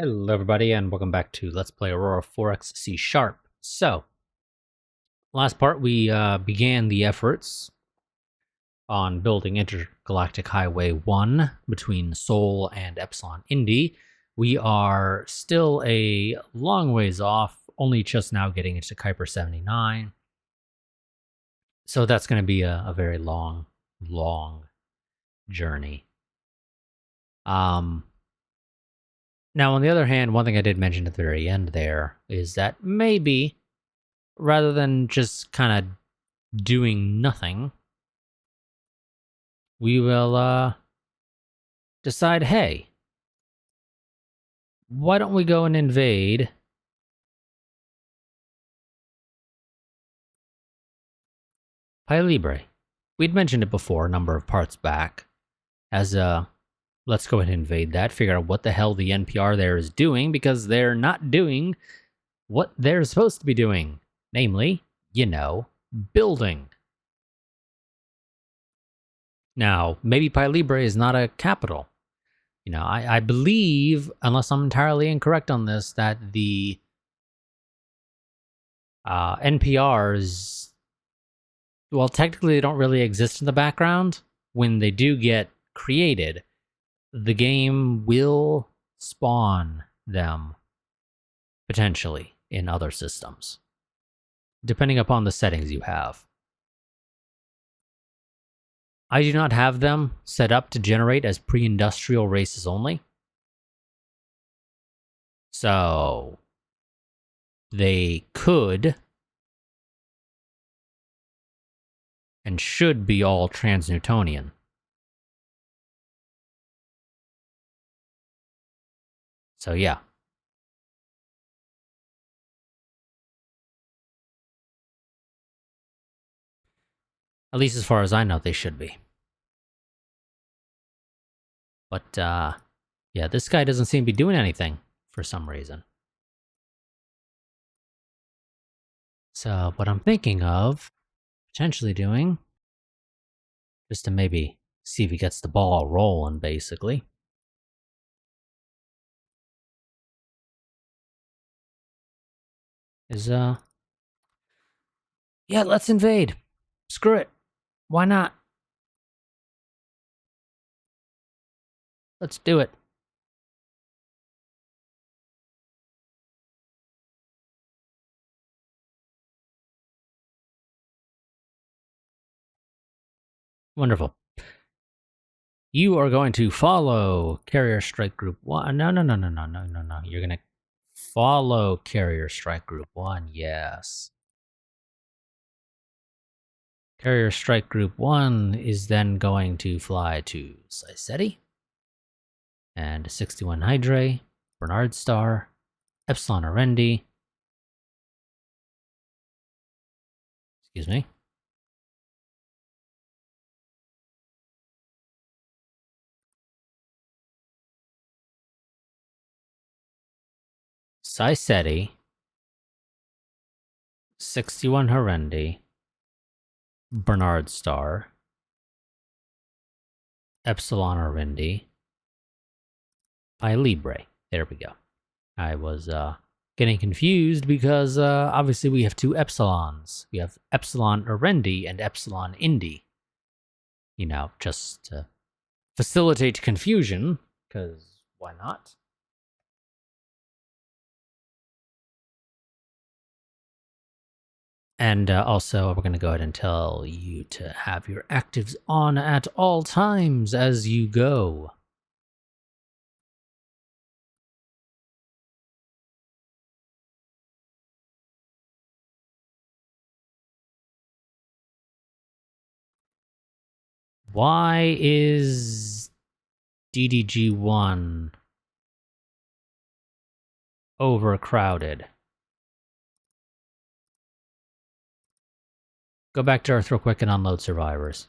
Hello everybody and welcome back to Let's Play Aurora 4X C#. So, last part we began the efforts on building Intergalactic Highway 1 between Sol and Epsilon Indy. We are still a long ways off, only just now getting into Kuiper 79. So that's going to be a very long journey. Now, on the other hand, one thing I did mention at the very end there is that maybe, rather than just kind of doing nothing, we will decide, hey, why don't we go and invade Librae? We'd mentioned it before a number of parts back as let's go ahead and invade that, figure out what the hell the NPR there is doing, because they're not doing what they're supposed to be doing. Namely, building. Now, maybe Librae is not a capital. I believe, unless I'm entirely incorrect on this, that the NPRs, well, technically they don't really exist in the background. When they do get created, the game will spawn them, potentially, in other systems, depending upon the settings you have. I do not have them set up to generate as pre-industrial races only. So they could and should be all trans-Newtonian. So yeah. At least as far as I know, they should be. But, yeah, this guy doesn't seem to be doing anything for some reason. So, what I'm thinking of potentially doing, just to maybe see if he gets the ball rolling, basically, is, yeah, let's invade. Screw it. Why not? Let's do it. Wonderful. You are going to follow Carrier Strike Group 1. No. You're going to follow Carrier Strike Group 1, yes. Carrier Strike Group 1 is then going to fly to Siceti and 61 Hydrae, Bernard Star, Epsilon Arendi. Excuse me. Siceti, 61 Hyrendi, Bernard Star, Epsilon Arendi, Librae. There we go. I was getting confused because obviously we have two epsilons. We have Epsilon Arendi and Epsilon Indy. Just to facilitate confusion, because why not? And also, we're going to go ahead and tell you to have your actives on at all times as you go. Why is DDG1 overcrowded? Go back to Earth real quick and unload survivors.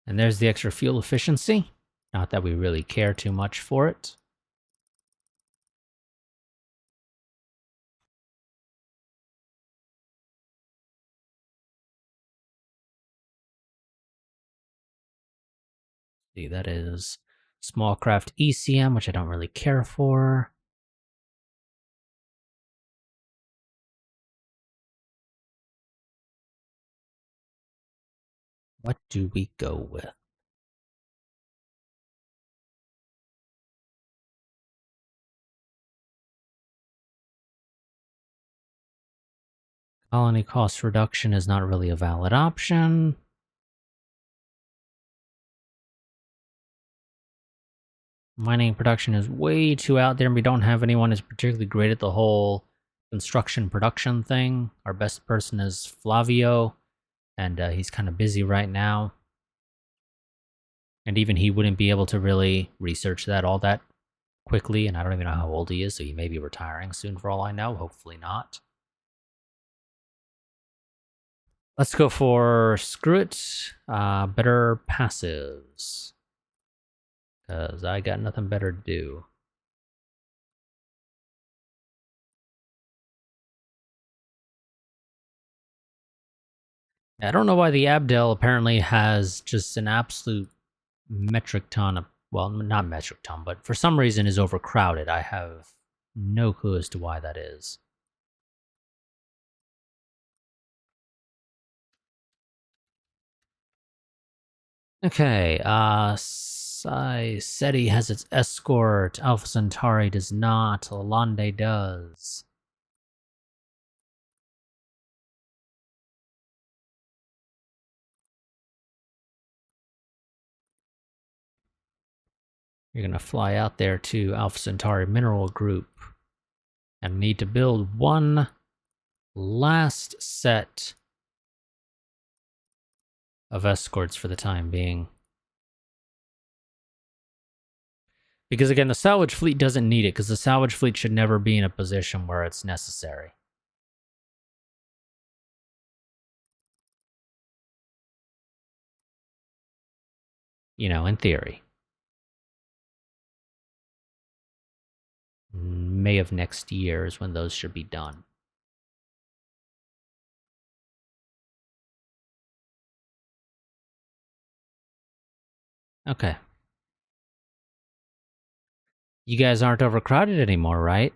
And there's the extra fuel efficiency. Not that we really care too much for it. See, that is small craft ECM, which I don't really care for. What do we go with? Colony cost reduction is not really a valid option. Mining production is way too out there, and we don't have anyone who's particularly great at the whole construction production thing. Our best person is Flavio, and he's kind of busy right now. And even he wouldn't be able to really research that all that quickly, and I don't even know how old he is, so he may be retiring soon for all I know. Hopefully not. Let's go for screw it. Better passives. Because I got nothing better to do. I don't know why the Abdel apparently has just an absolute metric ton of, well, not metric ton, but for some reason is overcrowded. I have no clue as to why that is. Okay, SETI has its escort, Alpha Centauri does not, Lalande does. You're gonna fly out there to Alpha Centauri Mineral Group and need to build one last set of escorts for the time being. Because again, the salvage fleet doesn't need it, because the salvage fleet should never be in a position where it's necessary. You know, in theory. May of next year is when those should be done. Okay. You guys aren't overcrowded anymore, right?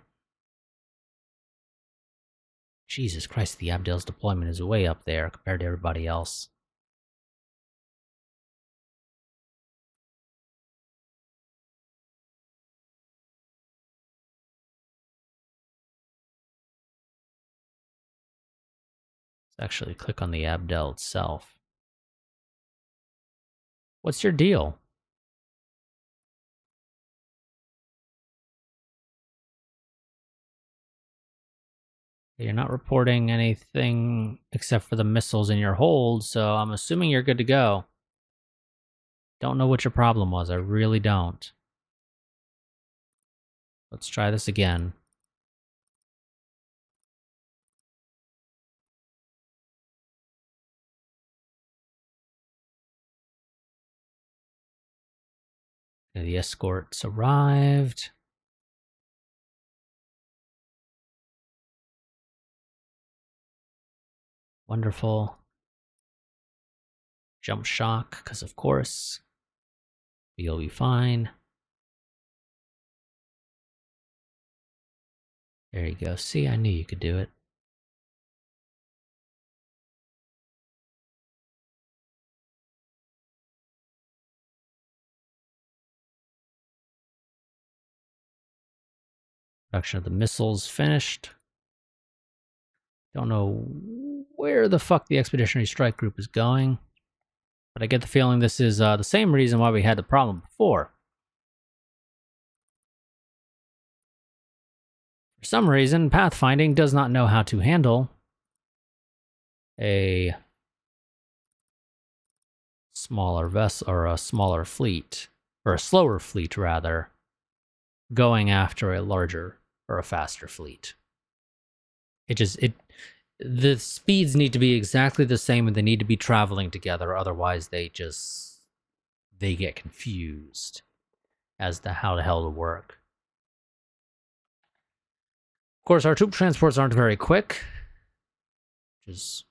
Jesus Christ, the Abdel's deployment is way up there compared to everybody else. Let's actually click on the Abdel itself. What's your deal? You're not reporting anything except for the missiles in your hold, so I'm assuming you're good to go. Don't know what your problem was, I really don't. Let's try this again. Okay, the escorts arrived. Wonderful. Jump shock, because of course, you'll be fine. There you go. See, I knew you could do it. Production of the missiles finished. Don't know where the fuck the Expeditionary Strike Group is going, but I get the feeling this is the same reason why we had the problem before. For some reason, Pathfinding does not know how to handle a smaller vessel, or a smaller fleet, or a slower fleet rather, going after a larger or a faster fleet. The speeds need to be exactly the same, and they need to be traveling together, otherwise they get confused as to how the hell to work. Of course, our troop transports aren't very quick, which is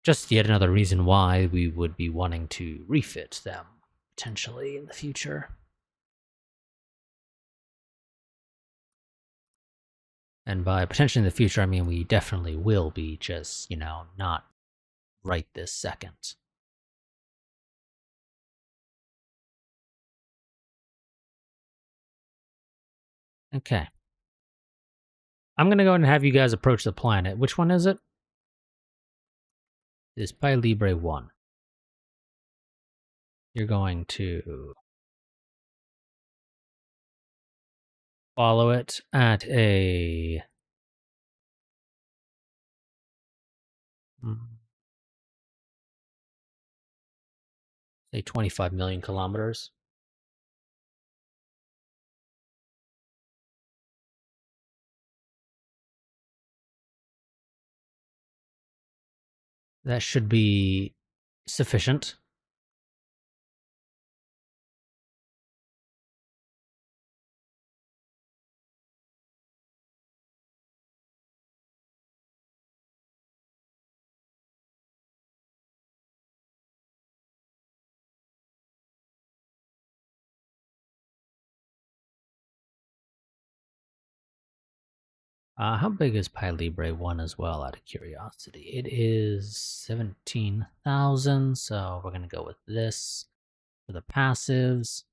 Just yet another reason why we would be wanting to refit them, potentially, in the future. And by potentially in the future, I mean we definitely will be, just, not right this second. Okay. I'm going to go ahead and have you guys approach the planet. Which one is it? It's by Librae 1. You're going to follow it at a... say 25 million kilometers. That should be sufficient. How big is Pi Libre 1 as well, out of curiosity? It is 17,000, so we're going to go with this for the passives.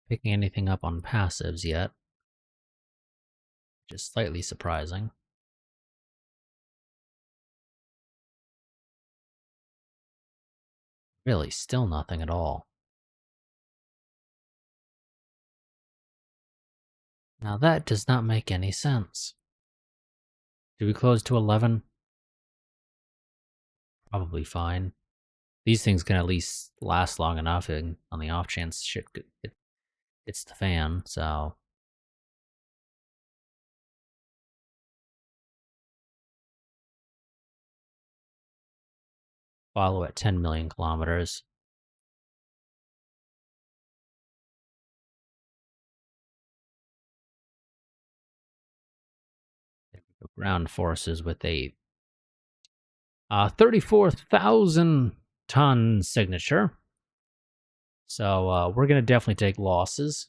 Picking anything up on passives yet, which is slightly surprising. Really, still nothing at all. Now that does not make any sense. Do we close to 11? Probably fine. These things can at least last long enough, and on the off chance shit hits the fan, so... follow at 10 million kilometers. Ground forces with a 34,000 ton signature. So we're going to definitely take losses.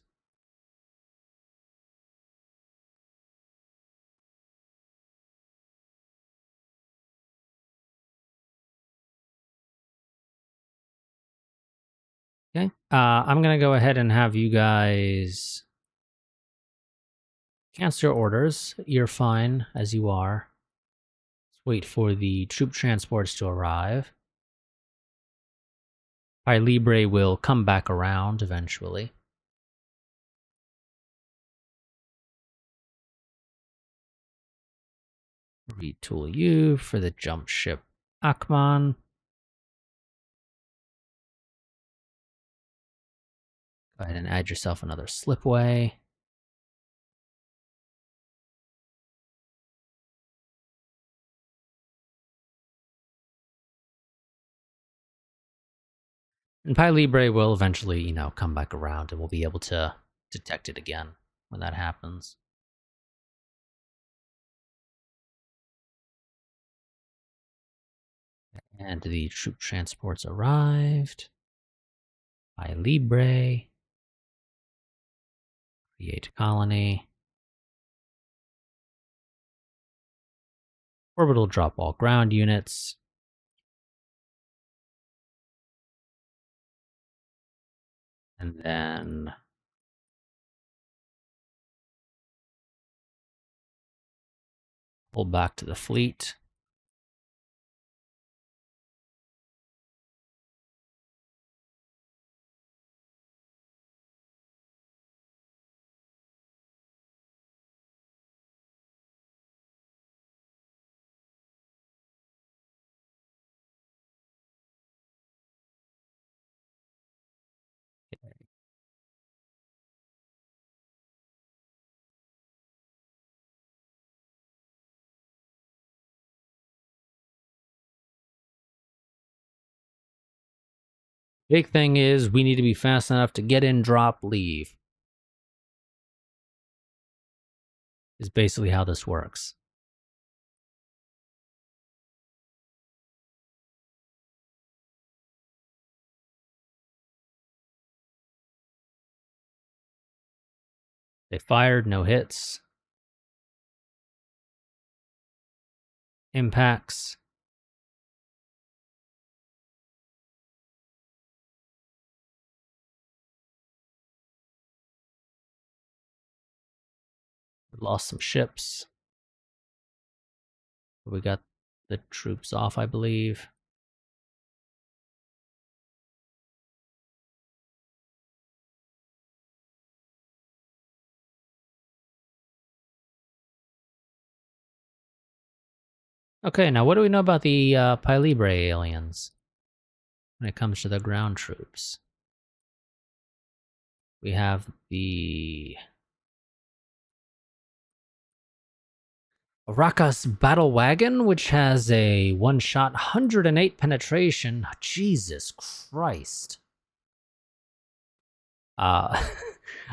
Okay. I'm going to go ahead and have you guys cancel your orders. You're fine as you are. Let's wait for the troop transports to arrive. Pi Libre will come back around eventually. Retool you for the jump ship Akman. Go ahead and add yourself another slipway. And Pi Libre will eventually, come back around, and we'll be able to detect it again when that happens. And the troop transports arrived. Pi Libre. Create colony. Orbital drop all ground units. And then pull back to the fleet. Big thing is we need to be fast enough to get in, drop, leave. Is basically how this works. They fired, no hits. Impacts. We lost some ships. We got the troops off, I believe. Okay, now what do we know about the Librae aliens when it comes to the ground troops? We have the Arakas Battle Wagon, which has a one-shot 108 penetration. Jesus Christ.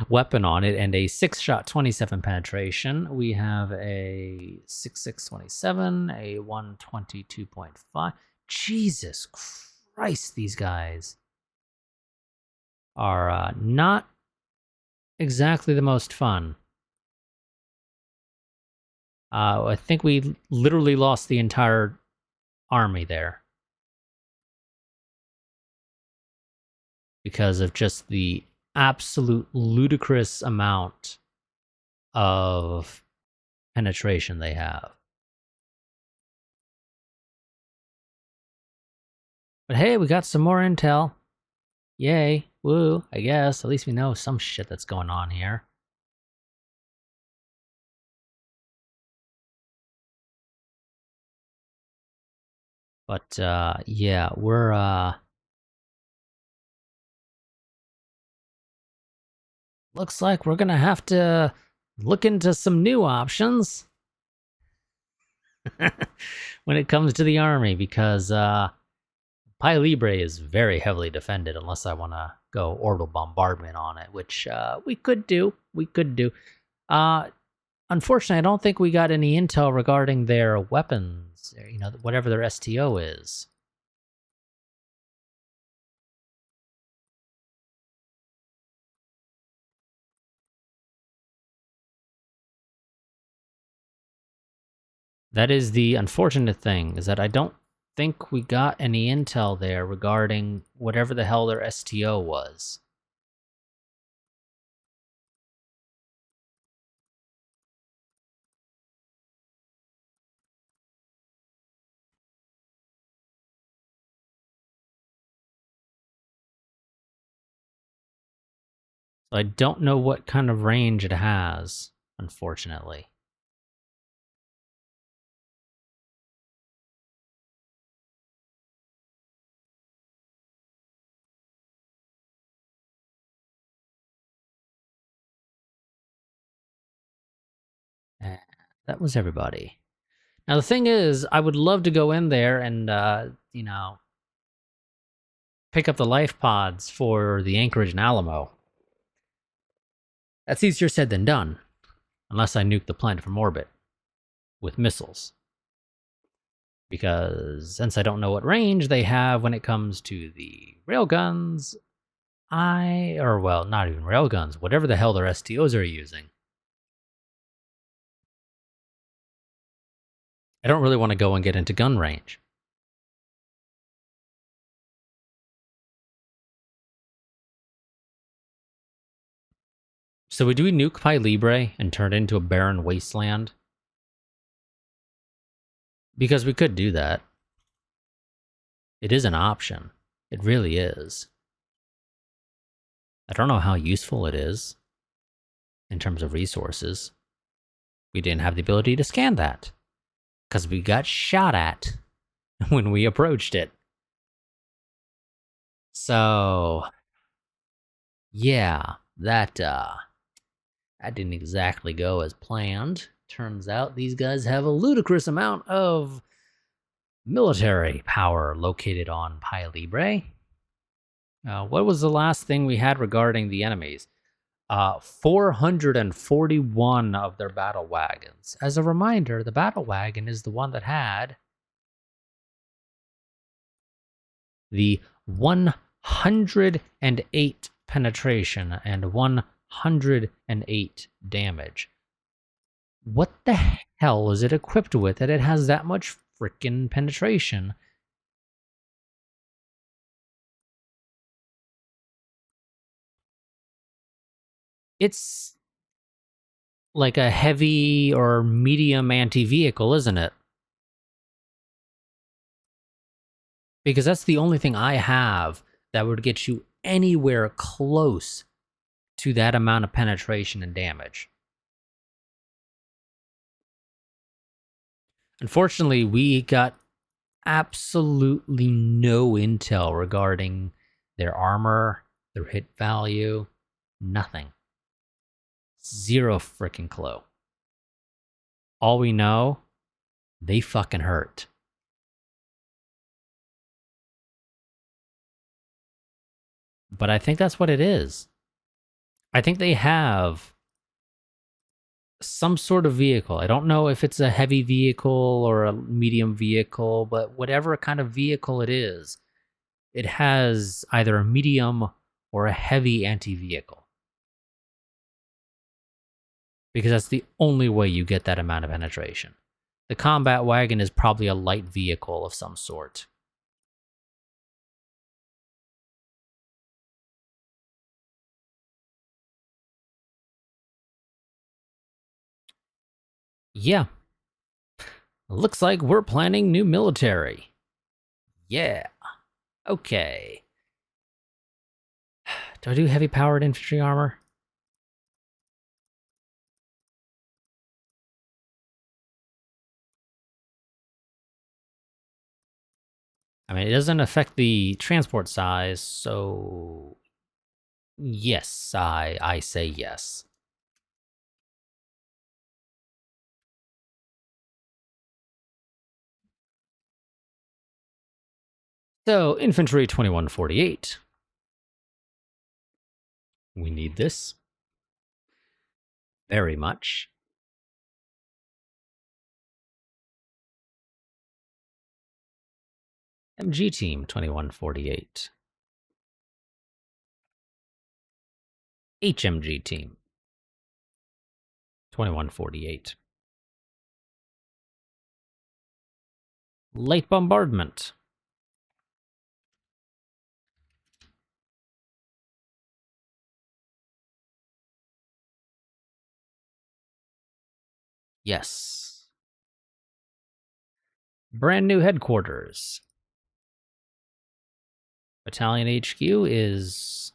Weapon on it, and a 6-shot 27 penetration. We have a 6.627, a 122.5. Jesus Christ, these guys are not exactly the most fun. I think we literally lost the entire army there because of just the absolute ludicrous amount of penetration they have. But hey, we got some more intel. Yay. Woo, I guess. At least we know some shit that's going on here. But, yeah, we're, looks like we're gonna have to look into some new options when it comes to the army, because, Librae is very heavily defended unless I want to go orbital bombardment on it, which we could do. Unfortunately, I don't think we got any intel regarding their weapons, whatever their STO is. That is the unfortunate thing, is that I don't think we got any intel there regarding whatever the hell their STO was. So I don't know what kind of range it has, unfortunately. That was everybody. Now, the thing is, I would love to go in there and, pick up the life pods for the Anchorage and Alamo. That's easier said than done, unless I nuke the planet from orbit with missiles. Because since I don't know what range they have when it comes to the railguns, not even railguns, whatever the hell their STOs are using, I don't really want to go and get into gun range. So do we nuke Librae and turn it into a barren wasteland? Because we could do that. It is an option. It really is. I don't know how useful it is in terms of resources. We didn't have the ability to scan that because we got shot at when we approached it. So, yeah, that didn't exactly go as planned. Turns out these guys have a ludicrous amount of military power located on Librae. What was the last thing we had regarding the enemies? 441 of their battle wagons. As a reminder, the battle wagon is the one that had the 108 penetration and 108 damage. What the hell is it equipped with that it has that much freaking penetration? It's like a heavy or medium anti-vehicle, isn't it? Because that's the only thing I have that would get you anywhere close to that amount of penetration and damage. Unfortunately, we got absolutely no intel regarding their armor, their hit value, nothing. Zero freaking clue. All we know, they fucking hurt. But I think that's what it is. I think they have some sort of vehicle. I don't know if it's a heavy vehicle or a medium vehicle, but whatever kind of vehicle it is, it has either a medium or a heavy anti-vehicle. Because that's the only way you get that amount of penetration. The combat wagon is probably a light vehicle of some sort. Yeah. Looks like we're planning new military. Yeah. Okay. Do I do heavy powered infantry armor? I mean, it doesn't affect the transport size, so yes, I say yes. So, infantry 2148. We need this. Very much. MG team 2148. HMG team 2148. Light bombardment. Yes. Brand new headquarters. Battalion HQ is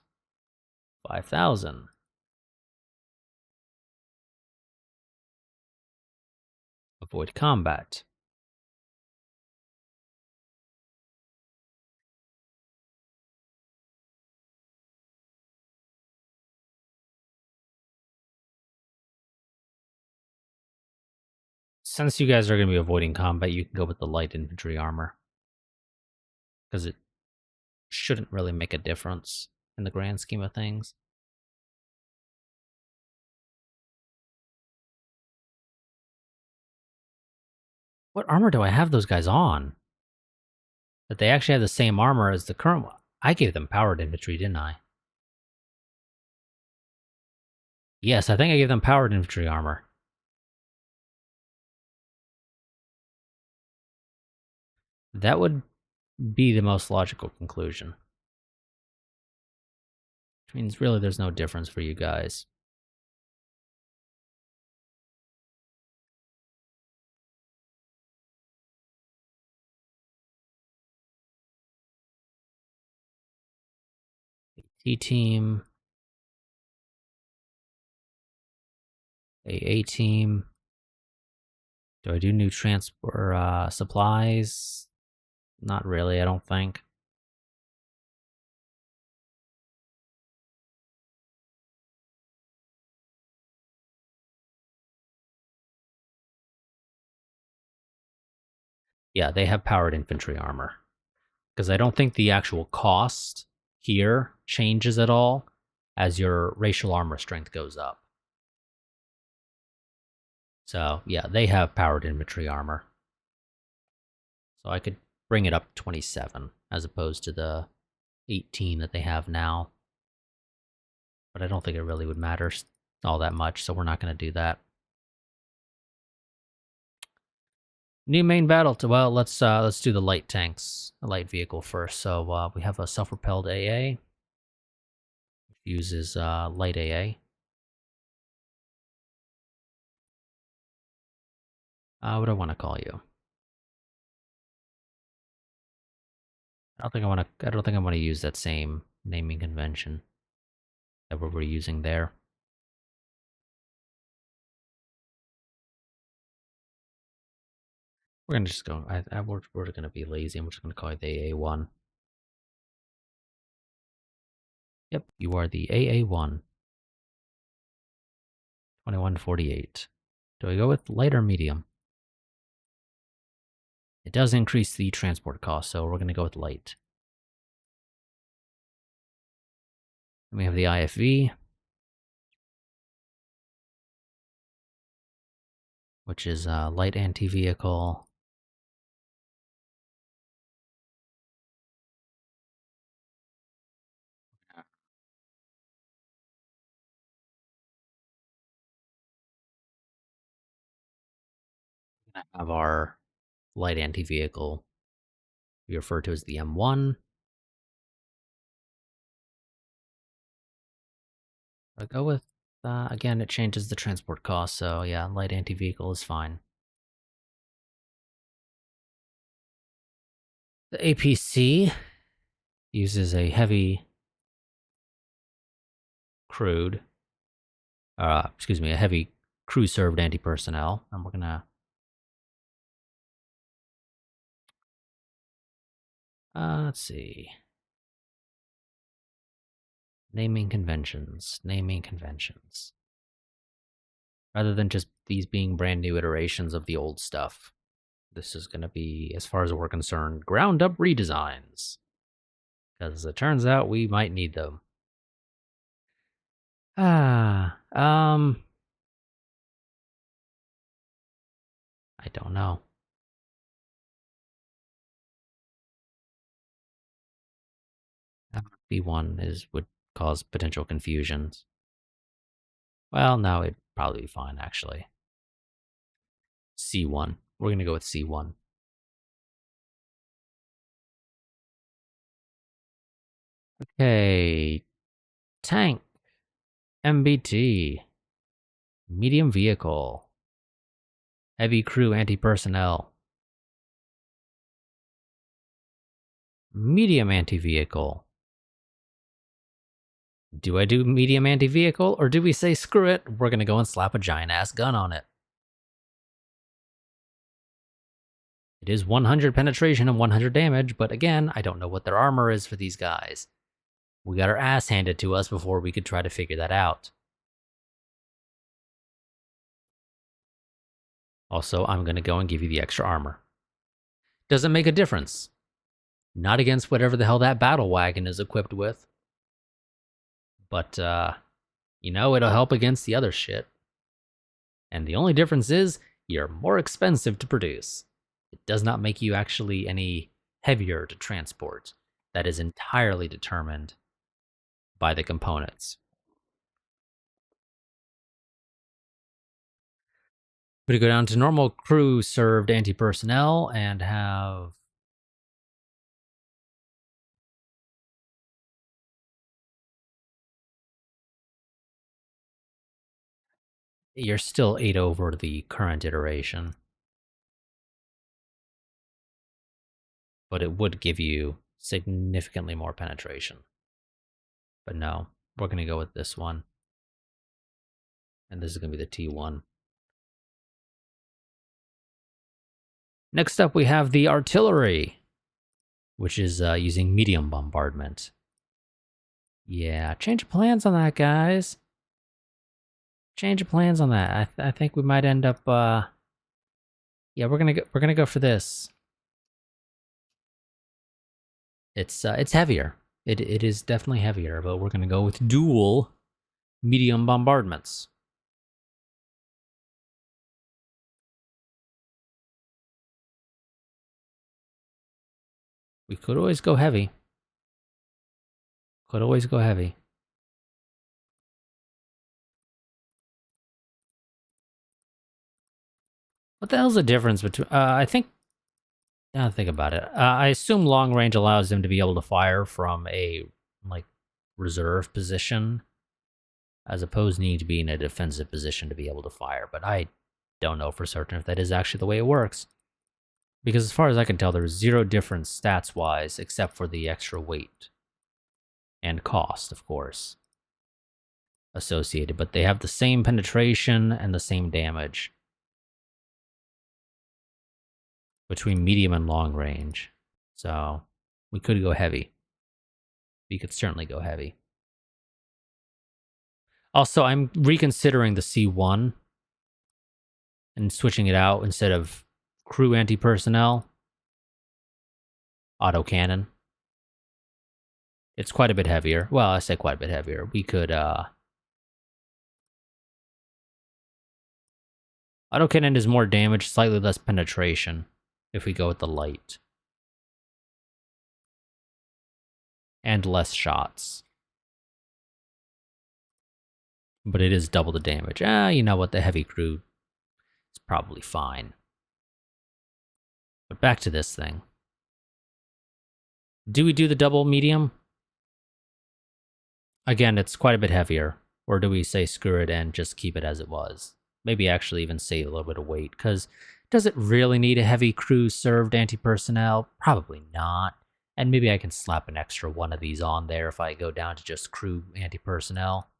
5,000. Avoid combat. Since you guys are going to be avoiding combat, you can go with the light infantry armor. Because it shouldn't really make a difference in the grand scheme of things. What armor do I have those guys on? That they actually have the same armor as the current one. I gave them powered infantry, didn't I? Yes, I think I gave them powered infantry armor. That would be the most logical conclusion. Which means really there's no difference for you guys. T-team. AA team. Do I do new transport supplies? Not really, I don't think. Yeah, they have powered infantry armor. Because I don't think the actual cost here changes at all as your racial armor strength goes up. So, yeah, they have powered infantry armor. So I could bring it up to 27 as opposed to the 18 that they have now. But I don't think it really would matter all that much, so we're not going to do that. New main battle. Well, let's do the light tanks, a light vehicle first. So we have a self-propelled AA, which uses light AA. What do I want to call you? I don't think I want to use that same naming convention that we're using there. We're gonna just go. We're gonna be lazy. I'm just gonna call it the AA1. Yep, you are the AA1. 2148. Do I go with light or medium? It does increase the transport cost, so we're gonna go with light. Then we have the IFV, which is light anti-vehicle. We're gonna have our light anti-vehicle we refer to as the M1. I'll go with, again, it changes the transport cost, so yeah, light anti-vehicle is fine. The APC uses a heavy crewed, a heavy crew-served anti-personnel, and we're gonna, let's see. Naming conventions. Rather than just these being brand new iterations of the old stuff, this is gonna be, as far as we're concerned, ground-up redesigns. Because it turns out we might need them. I don't know. B1 would cause potential confusions. Well, no, it'd probably be fine, actually. C1. We're gonna go with C1. Okay. Tank. MBT. Medium vehicle. Heavy crew anti-personnel. Medium anti-vehicle. Do I do medium anti-vehicle, or do we say, screw it, we're gonna go and slap a giant-ass gun on it? It is 100 penetration and 100 damage, but again, I don't know what their armor is for these guys. We got our ass handed to us before we could try to figure that out. Also, I'm gonna go and give you the extra armor. Doesn't make a difference. Not against whatever the hell that battle wagon is equipped with. But, you know, it'll help against the other shit. And the only difference is, you're more expensive to produce. It does not make you actually any heavier to transport. That is entirely determined by the components. We're going to go down to normal crew served anti-personnel and have... You're still 8 over the current iteration. But it would give you significantly more penetration. But no, we're going to go with this one. And this is going to be the T1. Next up, we have the artillery, which is using medium bombardment. Yeah, change of plans on that, guys. Change of plans on that. I think we might end up. Yeah, we're gonna go for this. It's heavier. It is definitely heavier, but we're going to go with dual medium bombardments. We could always go heavy. Could always go heavy. What the hell's the difference between... I think... Now think about it. I assume long range allows them to be able to fire from a, like, reserve position, as opposed to needing to be in a defensive position to be able to fire. But I don't know for certain if that is actually the way it works. Because as far as I can tell, there's zero difference stats-wise, except for the extra weight. And cost, of course, associated. But they have the same penetration and the same damage between medium and long range. So we could go heavy. We could certainly go heavy. Also, I'm reconsidering the C1 and switching it out instead of crew anti-personnel. Autocannon. It's quite a bit heavier. Well, I say quite a bit heavier. We could, autocannon is more damage, slightly less penetration if we go with the light. And less shots. But it is double the damage. You know what? The heavy crew is probably fine. But back to this thing. Do we do the double medium? Again, it's quite a bit heavier. Or do we say screw it and just keep it as it was? Maybe actually even save a little bit of weight, because does it really need a heavy crew served anti-personnel? Probably not. And maybe I can slap an extra one of these on there if I go down to just crew anti-personnel.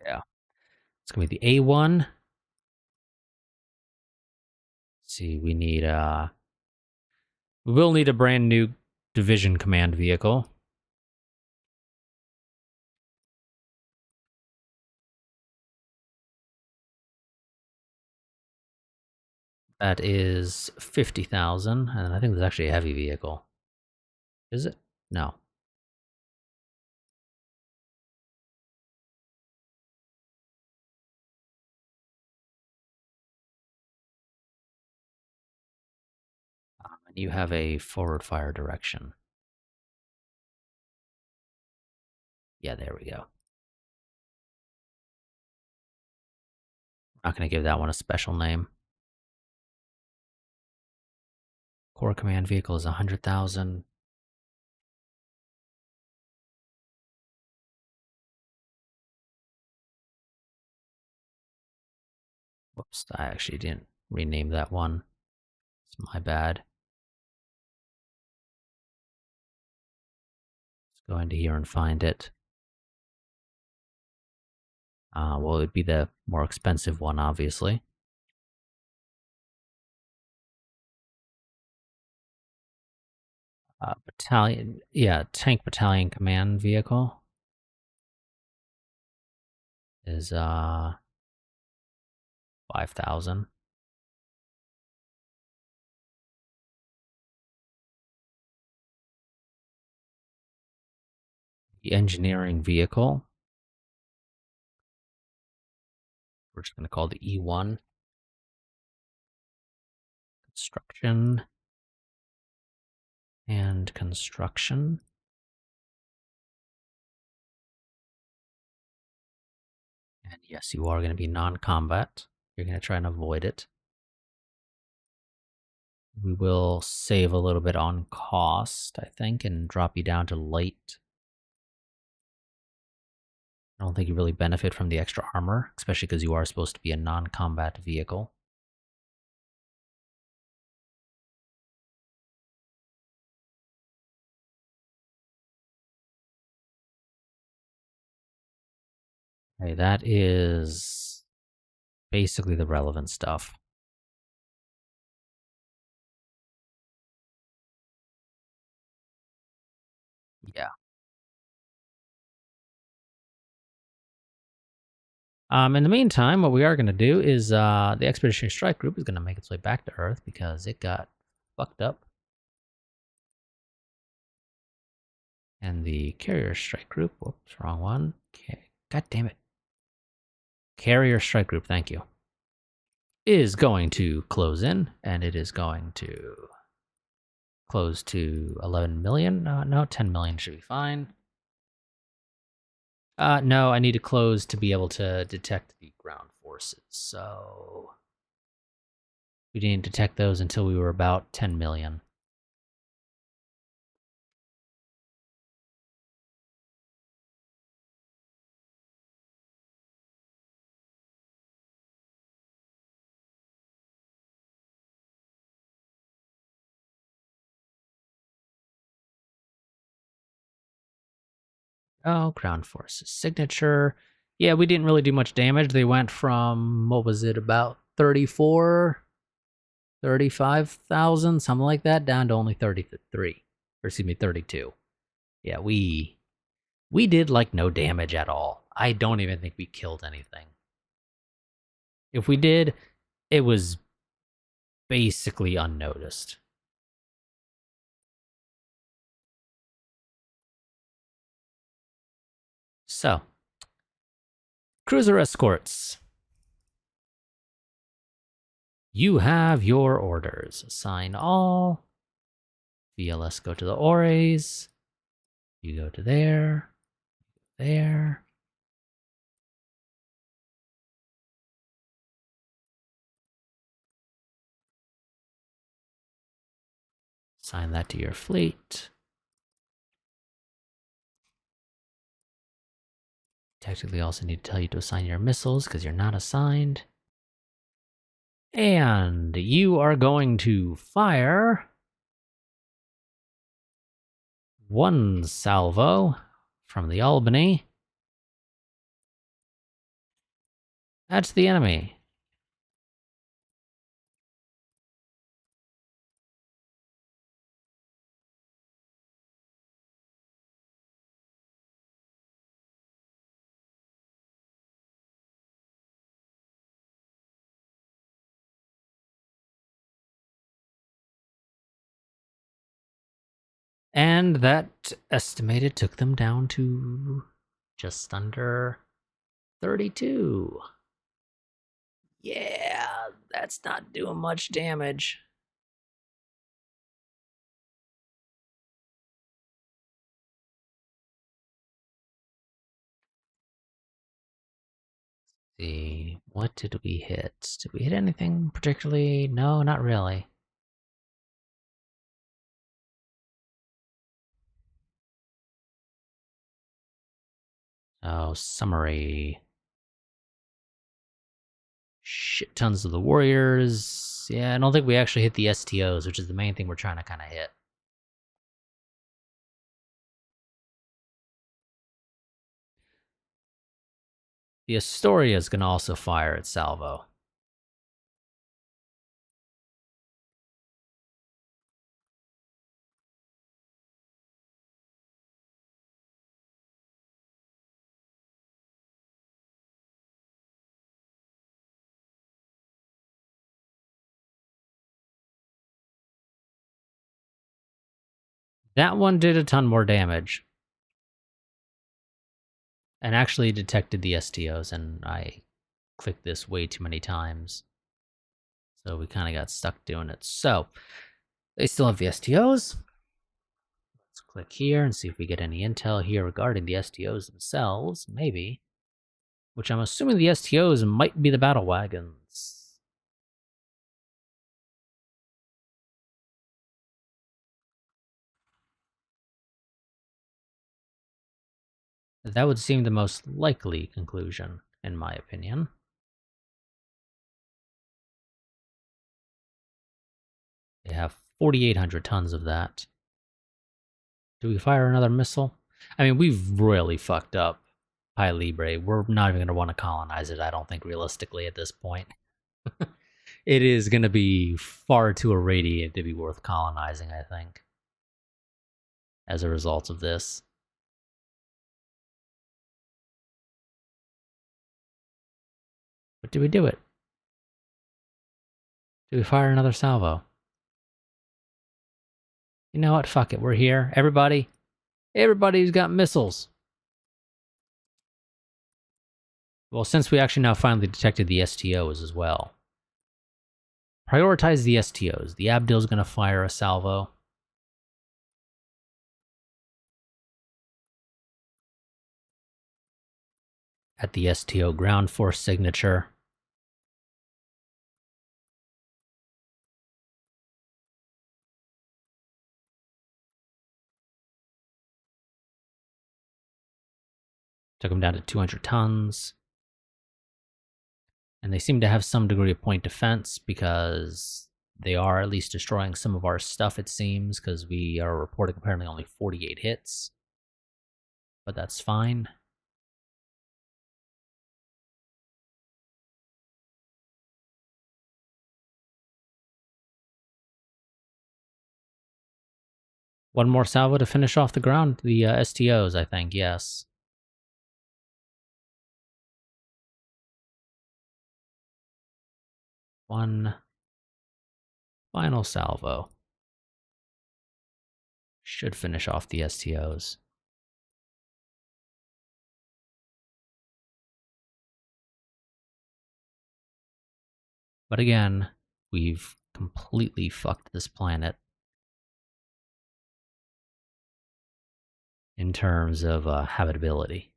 Yeah. It's going to be the A1. Let's see, we need we will need a brand new division command vehicle. That is 50,000, and I think there's actually a heavy vehicle. Is it? No. And you have a forward fire direction. Yeah, there we go. Not going to give that one a special name. Core command vehicle is 100,000. Whoops, I actually didn't rename that one. It's my bad. Let's go into here and find it. Well, it would be the more expensive one, obviously. Battalion, yeah, tank battalion command vehicle is 5,000. The engineering vehicle, we're just going to call the E1. Construction and construction. And yes, you are going to be non-combat. You're going to try and avoid it. We will save a little bit on cost, I think, and drop you down to light. I don't think you really benefit from the extra armor, especially because you are supposed to be a non-combat vehicle. Okay, that is basically the relevant stuff. Yeah. In the meantime, what we are going to do is the Expeditionary Strike Group is going to make its way back to Earth because it got fucked up. And the Carrier Strike Group, whoops, wrong one. God damn it. Carrier Strike Group, thank you, is going to close in, and it is going to close to 11 million. No, 10 million should be fine. No, I need to close to be able to detect the ground forces. So we didn't detect those until we were about 10 million. Oh, ground forces signature. Yeah, we didn't really do much damage. They went from, what was it, about 34, 35,000, something like that, down to only 33. Or excuse me, 32. Yeah, we did like no damage at all. I don't even think we killed anything. If we did, it was basically unnoticed. So, cruiser escorts. You have your orders. Assign all. VLS go to the Ores. You go to there. There. Assign that to your fleet. Technically also need to tell you to assign your missiles because you're not assigned. And you are going to fire one salvo from the Albany. That's the enemy. And that estimated took them down to just under 32. Yeah, that's not doing much damage. Let's see, what did we hit? Did we hit anything particularly? No, not really. Oh, summary. Shit tons of the warriors. Yeah, I don't think we actually hit the STOs, which is the main thing we're trying to kind of hit. The Astoria is going to also fire at salvo. That one did a ton more damage. And actually detected the STOs, and I clicked this way too many times. So we kind of got stuck doing it. So, they still have the STOs. Let's click here and see if we get any intel here regarding the STOs themselves. Maybe. Which I'm assuming the STOs might be the battle wagons. That would seem the most likely conclusion, in my opinion. They have 4,800 tons of that. Do we fire another missile? I mean, we've royally fucked up Pi Librae. We're not even going to want to colonize it, I don't think, realistically, at this point. It is going to be far too irradiated to be worth colonizing, I think, as a result of this. But did we do it? Did we fire another salvo? You know what? Fuck it. We're here. Everybody who's got missiles. Well, since we actually now finally detected the STOs as well. Prioritize the STOs. The Abdil's going to fire a salvo. At the STO ground force signature. Took them down to 200 tons. And they seem to have some degree of point defense because they are at least destroying some of our stuff, it seems, because we are reporting apparently only 48 hits. But that's fine. One more salvo to finish off the ground, the STOs, I think, yes. One final salvo. Should finish off the STOs. But again, we've completely fucked this planet in terms of habitability.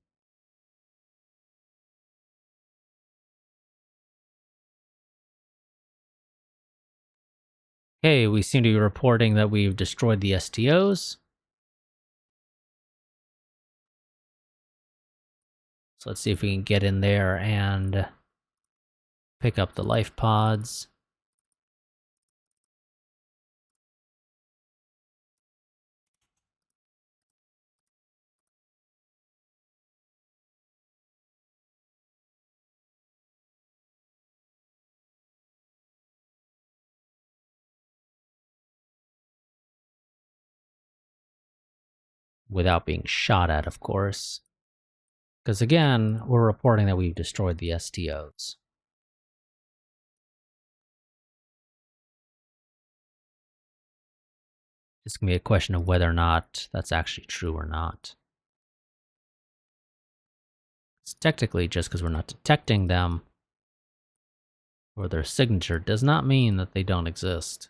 Okay, we seem to be reporting that we've destroyed the STOs. So let's see if we can get in there and pick up the life pods. Without being shot at, of course. Because again, we're reporting that we've destroyed the STOs. It's going to be a question of whether or not that's actually true or not. It's technically, just because we're not detecting them or their signature does not mean that they don't exist.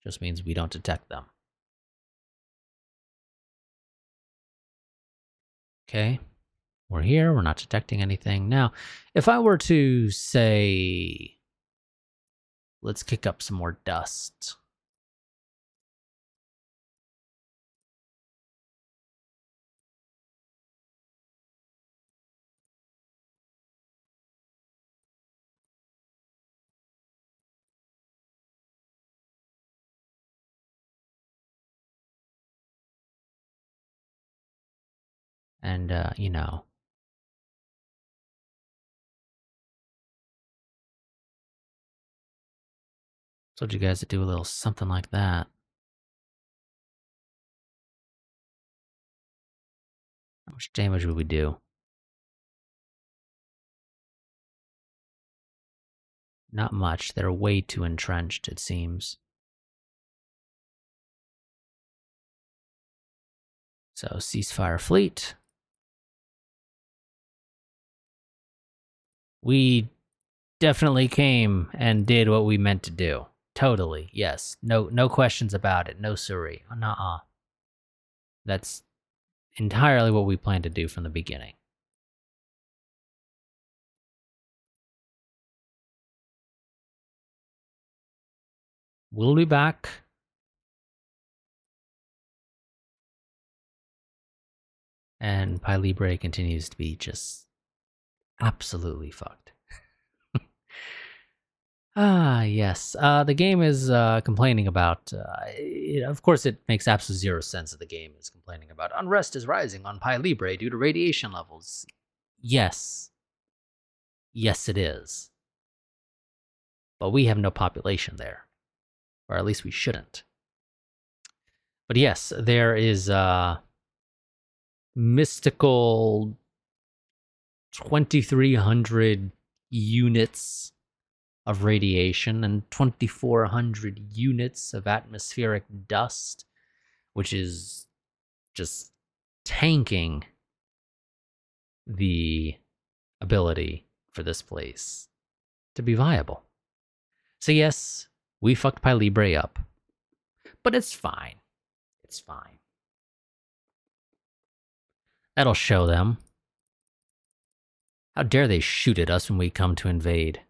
It just means we don't detect them. Okay, we're here, we're not detecting anything. Now, if I were to say, let's kick up some more dust. And, you know, told you guys to do a little something like that. How much damage would we do? Not much. They're way too entrenched, it seems. So, ceasefire fleet. We definitely came and did what we meant to do. Totally, yes. No questions about it. No siree. Nuh-uh. That's entirely what we planned to do from the beginning. We'll be back. And Librae continues to be just absolutely fucked. Yes. The game is complaining about... of course, it makes absolutely zero sense that the game is complaining about unrest is rising on Librae due to radiation levels. Yes. Yes, it is. But we have no population there. Or at least we shouldn't. But yes, there is mystical 2,300 units of radiation and 2,400 units of atmospheric dust, which is just tanking the ability for this place to be viable. So yes, we fucked Librae up, but it's fine. It's fine. That'll show them. How dare they shoot at us when we come to invade?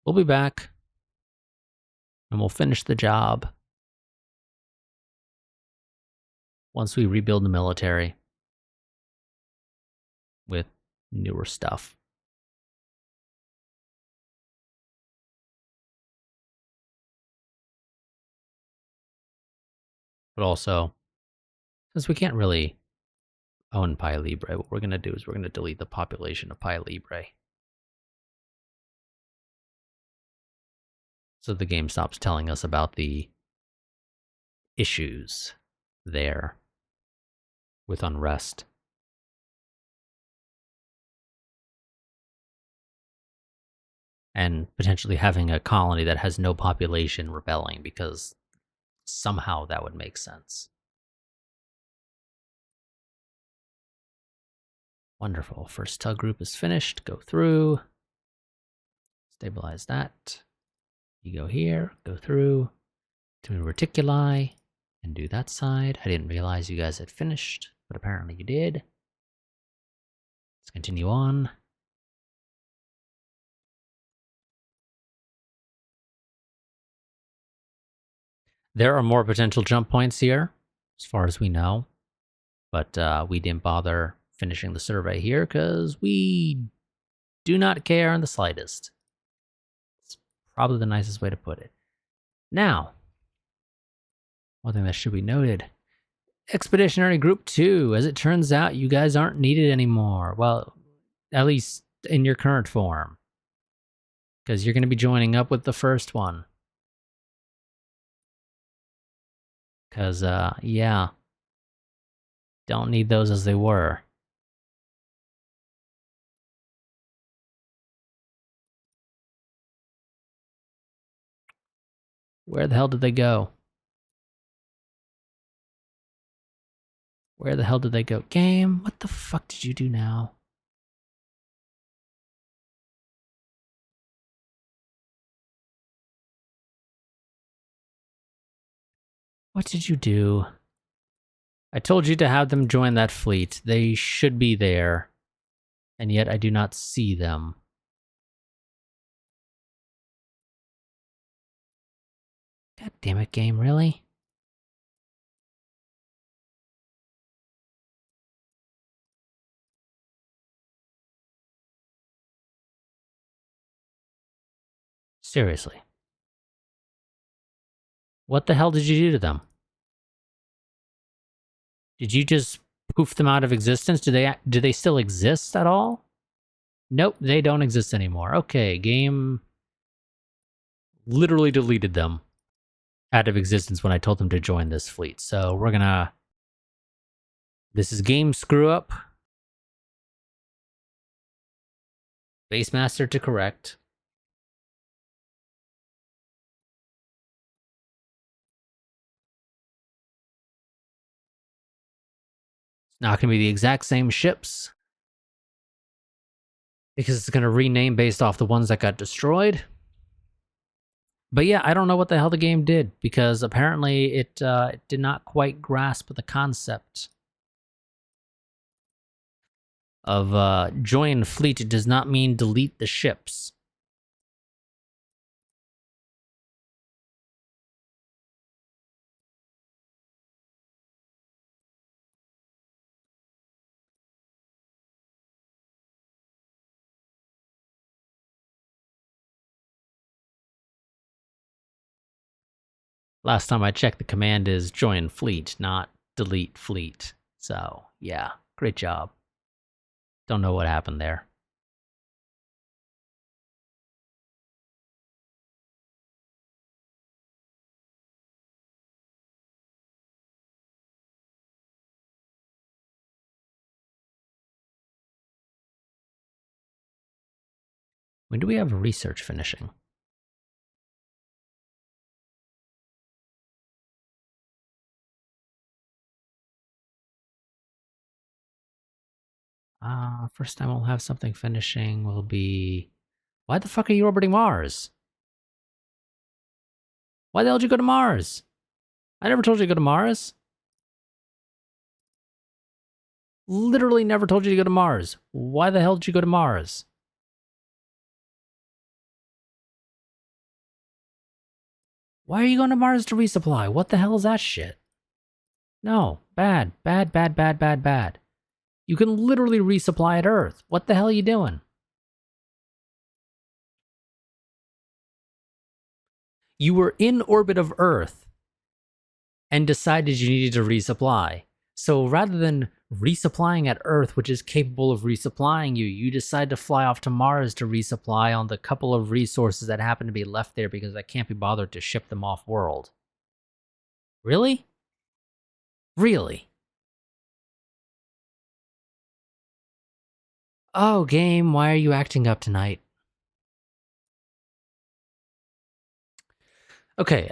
We'll be back, and we'll finish the job once we rebuild the military with newer stuff. But also, since we can't really own Librae, what we're going to do is we're going to delete the population of Librae, so the game stops telling us about the issues there with unrest. And potentially having a colony that has no population rebelling, because somehow that would make sense. Wonderful. First tug group is finished. Go through. Stabilize that. You go here, go through to reticuli, and do that side. I didn't realize you guys had finished, but apparently you did. Let's continue on. There are more potential jump points here, as far as we know, but we didn't bother finishing the survey here because we do not care in the slightest. It's probably the nicest way to put it. Now, one thing that should be noted, Expeditionary Group 2, as it turns out, you guys aren't needed anymore. Well, at least in your current form, because you're going to be joining up with the first one. Because, yeah, don't need those as they were. Where the hell did they go? Where the hell did they go? Game, what the fuck did you do now? What did you do? I told you to have them join that fleet. They should be there. And yet I do not see them. God damn it, game, really? Seriously. What the hell did you do to them? Did you just poof them out of existence? Do they still exist at all? Nope, they don't exist anymore. Okay, game literally deleted them out of existence when I told them to join this fleet. So we're gonna... This is game screw up. Base master to correct. It's not going to be the exact same ships, because it's going to rename based off the ones that got destroyed. But yeah, I don't know what the hell the game did, because apparently it did not quite grasp the concept of join fleet. Does not mean delete the ships. Last time I checked, the command is join fleet, not delete fleet. So, yeah, great job. Don't know what happened there. When do we have research finishing? First time we'll have something finishing will be... Why the fuck are you orbiting Mars? Why the hell did you go to Mars? I never told you to go to Mars. Literally never told you to go to Mars. Why the hell did you go to Mars? Why are you going to Mars to resupply? What the hell is that shit? No. Bad. Bad, bad, bad, bad, bad. You can literally resupply at Earth. What the hell are you doing? You were in orbit of Earth and decided you needed to resupply. So rather than resupplying at Earth, which is capable of resupplying you, you decide to fly off to Mars to resupply on the couple of resources that happen to be left there because I can't be bothered to ship them off world. Really? Really? Oh, game, why are you acting up tonight? Okay,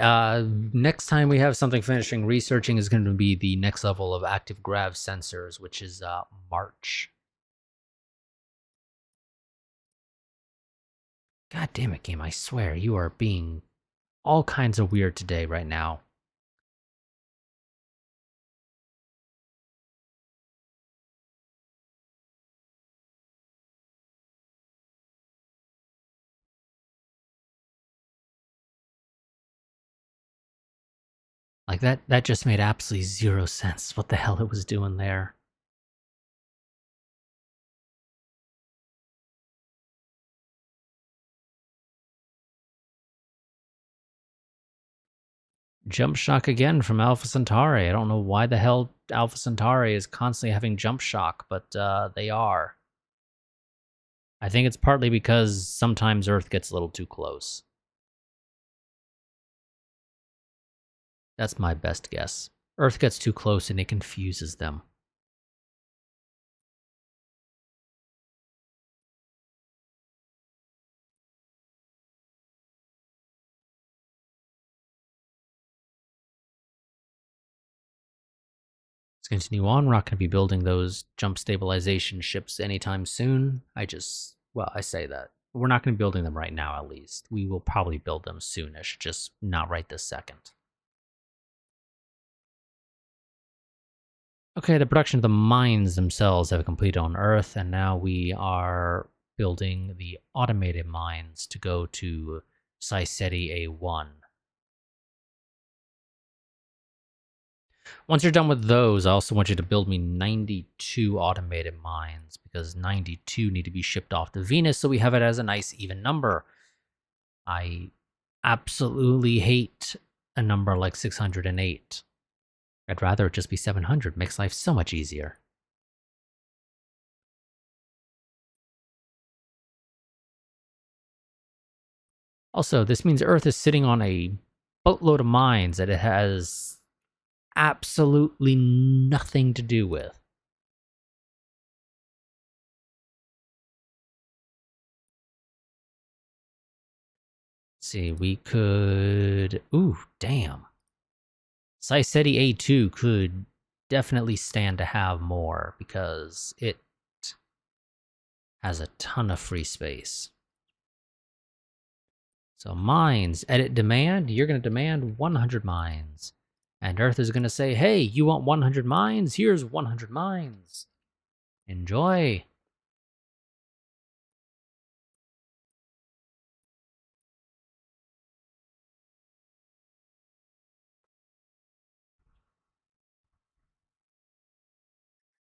next time we have something finishing researching is going to be the next level of active grav sensors, which is March. God damn it, game, I swear, you are being all kinds of weird today right now. Like, that just made absolutely zero sense, what the hell it was doing there. Jump shock again from Alpha Centauri. I don't know why the hell Alpha Centauri is constantly having jump shock, but they are. I think it's partly because sometimes Earth gets a little too close. That's my best guess. Earth gets too close and it confuses them. Let's continue on. We're not going to be building those jump stabilization ships anytime soon. I say that. We're not going to be building them right now, at least. We will probably build them soonish, just not right this second. Okay, the production of the mines themselves have completed on Earth, and now we are building the automated mines to go to Siceti A1. Once you're done with those, I also want you to build me 92 automated mines, because 92 need to be shipped off to Venus, so we have it as a nice even number. I absolutely hate a number like 608. I'd rather it just be 700. Makes life so much easier. Also, this means Earth is sitting on a boatload of mines that it has absolutely nothing to do with. Let's see, we could... Ooh, damn. Siceti A2 could definitely stand to have more because it has a ton of free space. So mines, edit demand, you're going to demand 100 mines. And Earth is going to say, hey, you want 100 mines? Here's 100 mines. Enjoy.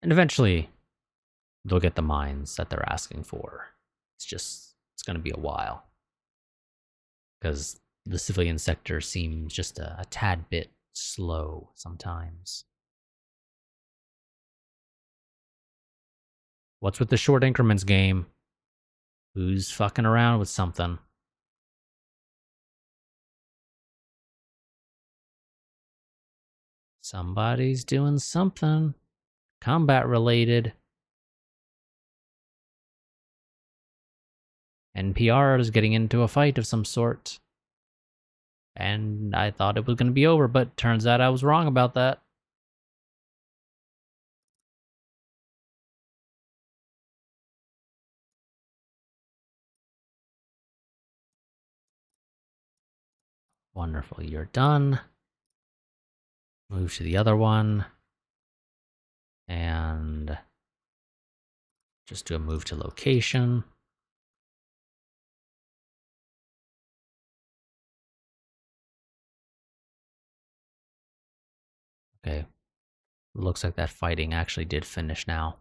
And eventually, they'll get the mines that they're asking for. It's going to be a while. Because the civilian sector seems just a tad bit slow sometimes. What's with the short increments game? Who's fucking around with something? Somebody's doing something. Combat related. NPR is getting into a fight of some sort. And I thought it was going to be over, but turns out I was wrong about that. Wonderful, you're done. Move to the other one. And just do a move to location. Okay, looks like that fighting actually did finish now.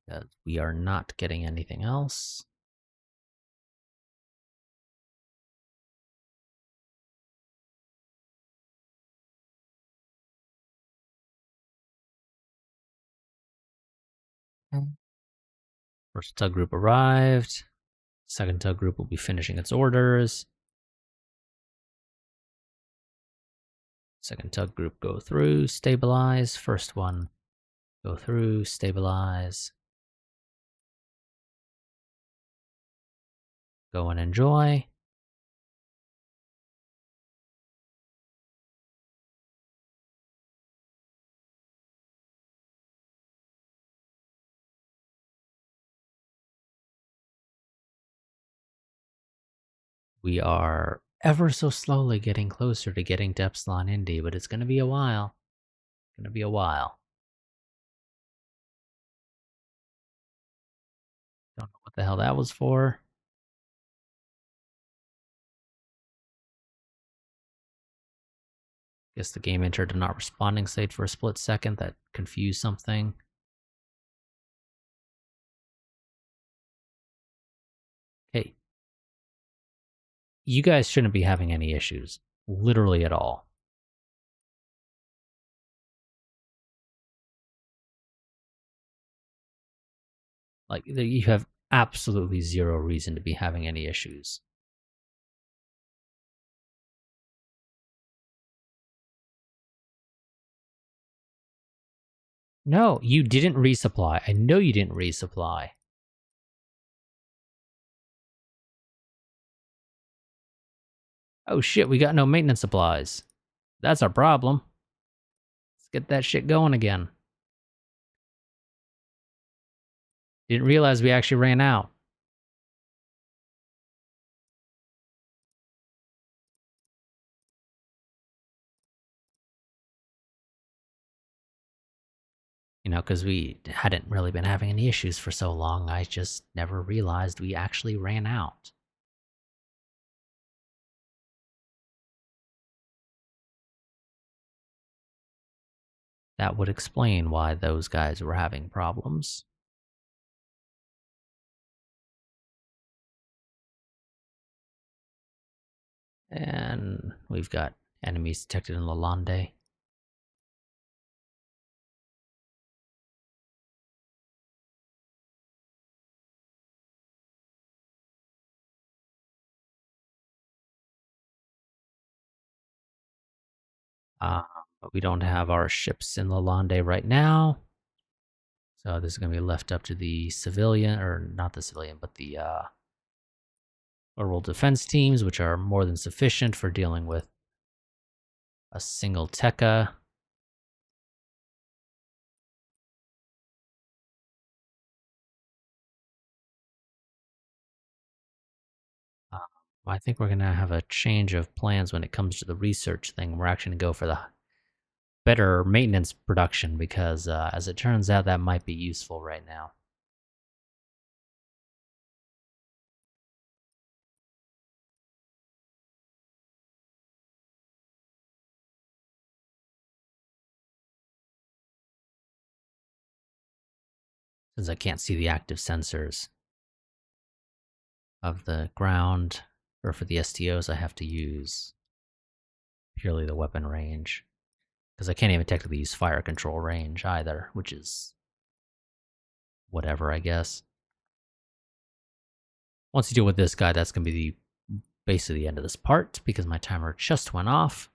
Because we are not getting anything else. First tug group arrived. Second tug group will be finishing its orders. Second tug group go through, stabilize. First one go through, stabilize. Go and enjoy. We are ever so slowly getting closer to getting to Epsilon Indy, but it's going to be a while. It's going to be a while. Don't know what the hell that was for. Guess the game entered a not responding state for a split second. That confused something. Hey, you guys shouldn't be having any issues. Literally at all. Like, you have absolutely zero reason to be having any issues. No, you didn't resupply. I know you didn't resupply. Oh shit, we got no maintenance supplies. That's our problem. Let's get that shit going again. Didn't realize we actually ran out. You know, because we hadn't really been having any issues for so long, I just never realized we actually ran out. That would explain why those guys were having problems. And we've got enemies detected in Lalande. But we don't have our ships in Lalande right now. So this is going to be left up to the civilian, or not the civilian, but the orbital defense teams, which are more than sufficient for dealing with a single Tekka. I think we're going to have a change of plans when it comes to the research thing. We're actually going to go for the better maintenance production because, as it turns out, that might be useful right now. Since I can't see the active sensors of the ground, or for the STOs, I have to use purely the weapon range. Because I can't even technically use fire control range either, which is whatever, I guess. Once you deal with this guy, that's going to be basically the end of this part, because my timer just went off.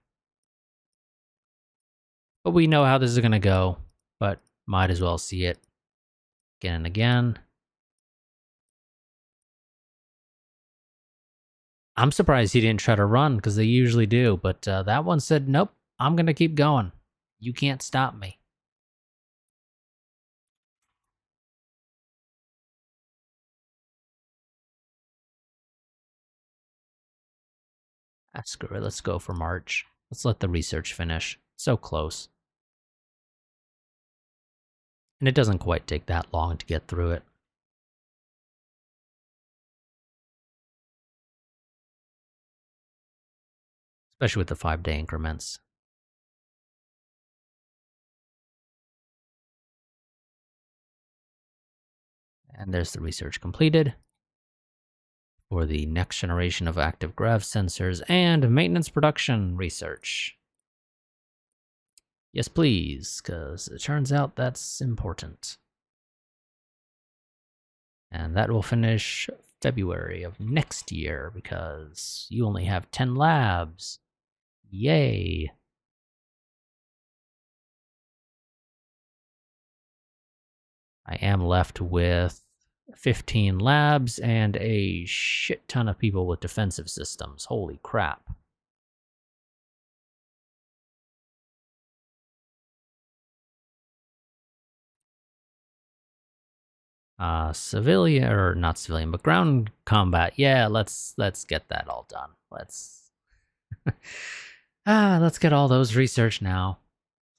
But we know how this is going to go, but might as well see it again and again. I'm surprised he didn't try to run, because they usually do, but that one said, nope, I'm going to keep going. You can't stop me. Ah, screw it, let's go for March. Let's let the research finish. So close. And it doesn't quite take that long to get through it. Especially with the 5-day increments. And there's the research completed for the next generation of active grav sensors and maintenance production research. Yes, please, because it turns out that's important. And that will finish February of next year, because you only have 10 labs. Yay. I am left with 15 labs and a shit ton of people with defensive systems. Holy crap. Civilian, or not civilian, but ground combat. Yeah, let's get that all done. Let's let's get all those researched now,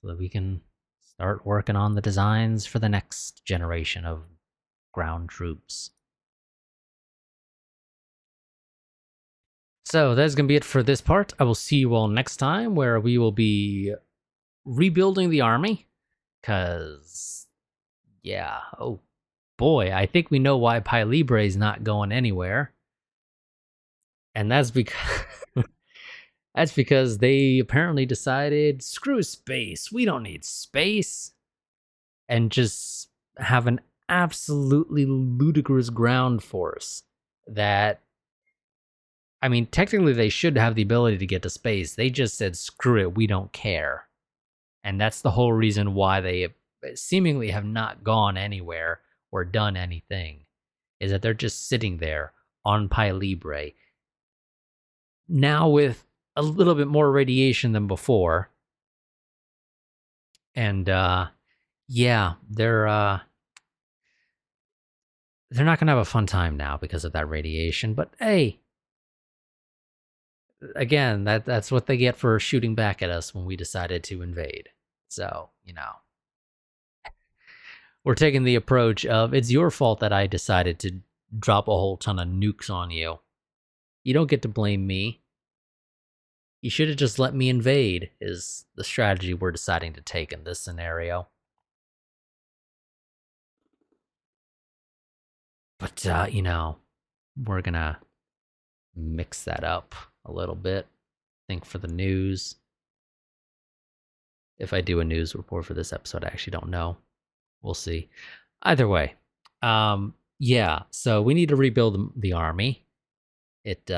so that we can start working on the designs for the next generation of ground troops. So that's going to be it for this part. I will see you all next time, where we will be rebuilding the army. Because, yeah, oh boy, I think we know why Librae is not going anywhere. And that's because that's because they apparently decided, screw space, we don't need space, and just have an absolutely ludicrous ground force that, I mean, technically they should have the ability to get to space. They just said, screw it, we don't care. And that's the whole reason why they seemingly have not gone anywhere or done anything, is that they're just sitting there on Librae. Now with a little bit more radiation than before. And yeah, they're not gonna have a fun time now because of that radiation, but hey, again, that's what they get for shooting back at us when we decided to invade. So, you know, we're taking the approach of, it's your fault that I decided to drop a whole ton of nukes on you. You don't get to blame me. You should have just let me invade, is the strategy we're deciding to take in this scenario. But, you know, we're gonna mix that up a little bit. I think for the news, if I do a news report for this episode, I actually don't know. We'll see. Either way, yeah, so we need to rebuild the army. It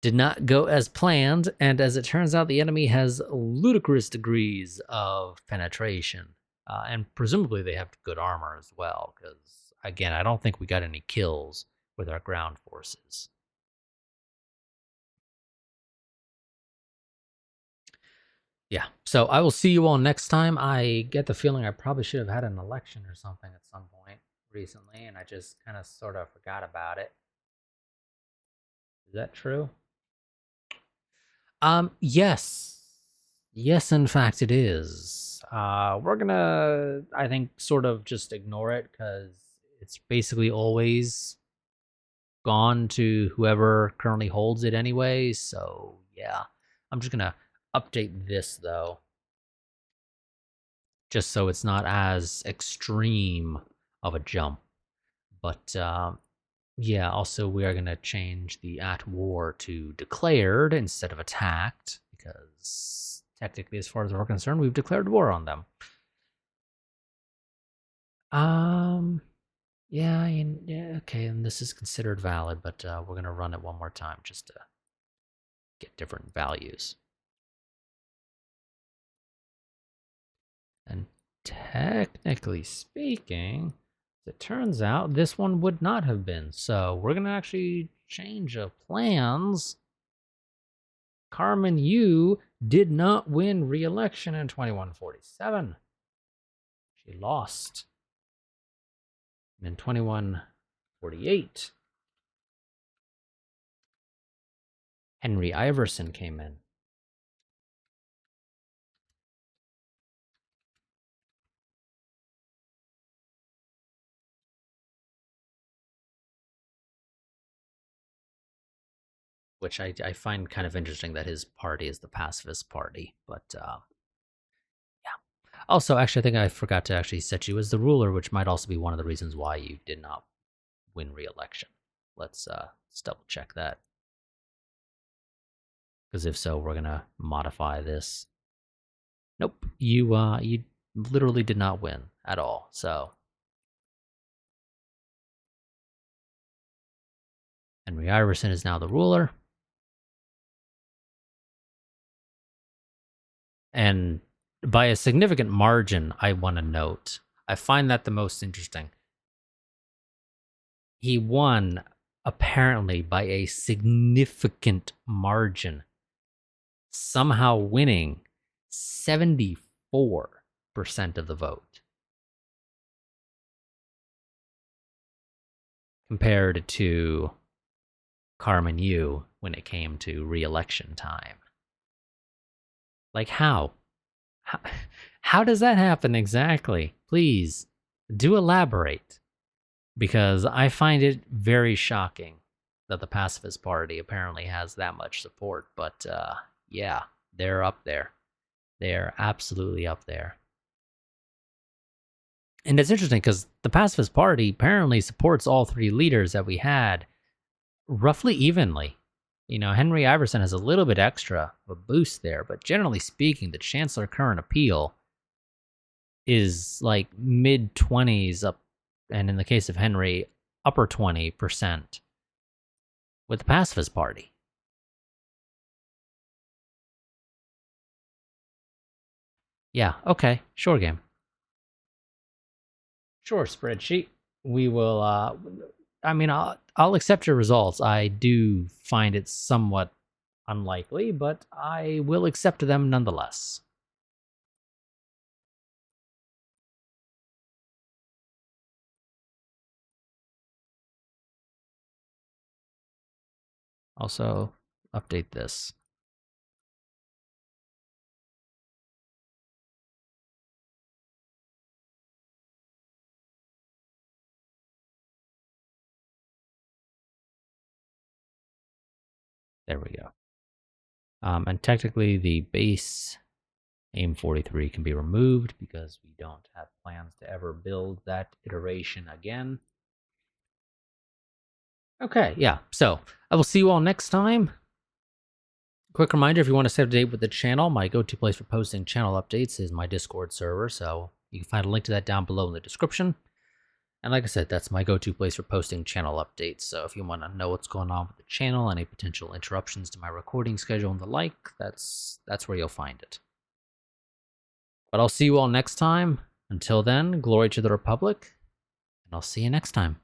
did not go as planned, and as it turns out, the enemy has ludicrous degrees of penetration, and presumably they have good armor as well, because, again, I don't think we got any kills with our ground forces. Yeah, so I will see you all next time. I get the feeling I probably should have had an election or something at some point recently, and I just kind of sort of forgot about it. Is that true? Yes. Yes, in fact, it is. We're gonna, I think, sort of just ignore it, because it's basically always gone to whoever currently holds it anyway. So, yeah. I'm just gonna update this, though, just so it's not as extreme of a jump. But yeah, also we are going to change the at war to declared instead of attacked, because technically, as far as we're concerned, we've declared war on them. Yeah, yeah, okay, and this is considered valid, but we're going to run it one more time just to get different values. And technically speaking, it turns out this one would not have been. So we're going to actually change of plans. Carmen Yu did not win re-election in 2147. She lost in 2148. Henry Iverson came in. Which I find kind of interesting that his party is the pacifist party. But yeah. Also, actually, I think I forgot to actually set you as the ruler, which might also be one of the reasons why you did not win re-election. Let's double check that. Because if so, we're gonna modify this. Nope, you literally did not win at all. So Henry Iverson is now the ruler. And by a significant margin, I want to note, I find that the most interesting. He won apparently by a significant margin, somehow winning 74% of the vote. Compared to Carmen Yu when it came to re-election time. Like how? How does that happen exactly? Please, do elaborate. Because I find it very shocking that the Pacifist Party apparently has that much support. But yeah, they're up there. They're absolutely up there. And it's interesting because the Pacifist Party apparently supports all three leaders that we had roughly evenly. You know, Henry Iverson has a little bit extra of a boost there, but generally speaking, the Chancellor current appeal is like mid-20s up, and in the case of Henry, upper 20% with the Pacifist Party. Yeah, okay, sure game. Sure, spreadsheet. We will, I mean, I'll accept your results. I do find it somewhat unlikely, but I will accept them nonetheless. Also, update this. There we go. And technically, the base AIM-43 can be removed because we don't have plans to ever build that iteration again. Okay, yeah. So I will see you all next time. Quick reminder, if you want to stay up to date with the channel, my go-to place for posting channel updates is my Discord server, so you can find a link to that down below in the description. And like I said, that's my go-to place for posting channel updates, so if you want to know what's going on with the channel, any potential interruptions to my recording schedule and the like, that's where you'll find it. But I'll see you all next time. Until then, glory to the Republic, and I'll see you next time.